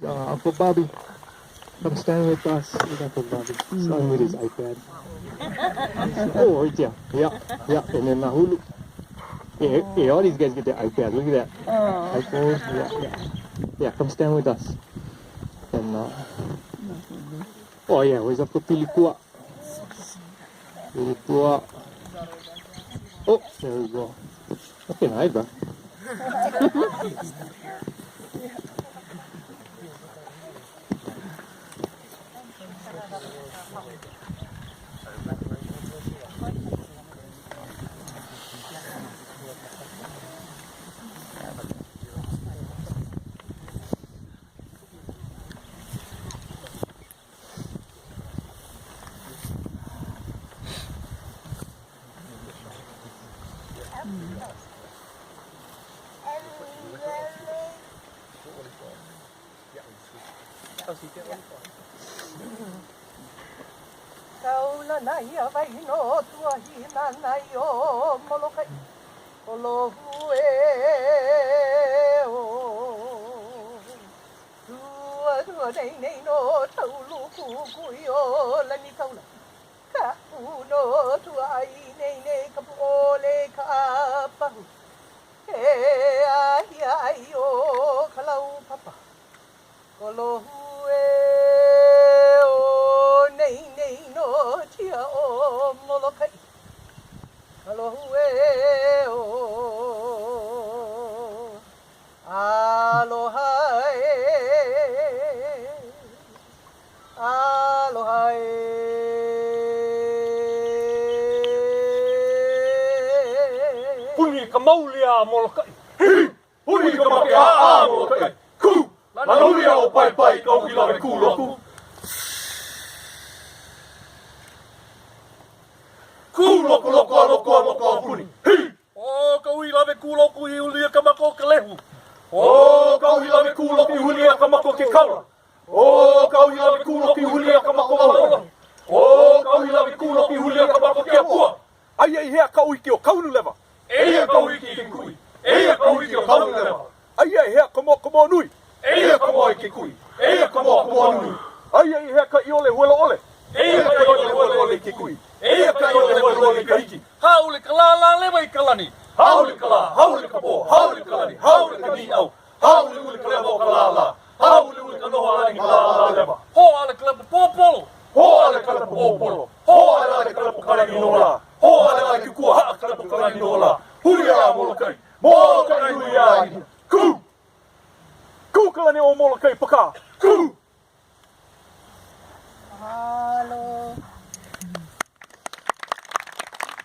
Uncle Bobby, come stand with us. With Uncle Bobby. Stand with his iPad. Oh, right there. Yeah. And then Hulu. Hey, all these guys get their iPads. Look at that. iPhones. Yeah. Come stand with us. And oh yeah, where's Uncle Pilipua? Pilipua. Oh, there we go. Okay, nice, bro. Kaula na ia vai no tua hina na yo molokai olohue o tua nei no taulu ku yo la ni kaula ka no tua ai nei ka ole ka pa ai yo kalau papa olohue nei no tia o molokai Aloha o aloha Puni ka maulia molokai Puni ka make a molokai Ku Lana ulia o pai kau ki lawe ku loku Loko puni. O kau ilawe kuloku I ulia ka mako ka lehu. O kau ilawe kuloku I ulia ka mako ke kaula. O kau ilawe kuloku I ulia ka mako maula. O kau ilawe kuloku I ulia ka mako ke apua. Ai hea kau iki o kaunu lewa. Eia kau iki ke kui. Eia kau iki o kaunu lewa. Ai hea kamo nui. Eia kamo iki kui. Eia kamo nui. Ai hea ka iole huela ole. Eia ka iole huela ole ke kui. Eia ka iole huela ole ka iki. Haule ka la lewa I kalani. Haule ka la, haule ka po, haule ka lani, haule ka ni au. Haule ule ka lewa o ka la. Haule ule ka noho alani ka la lewa. Ho ale ka lewa popolo. Ho ale ka lewa popolo. Ho ale ka lewa kalani nola. Ho ale ki kua haa ka lewa kalani nola. Huri a molokai. Molokai hui a. Ku kalani o molokai paka. Ku.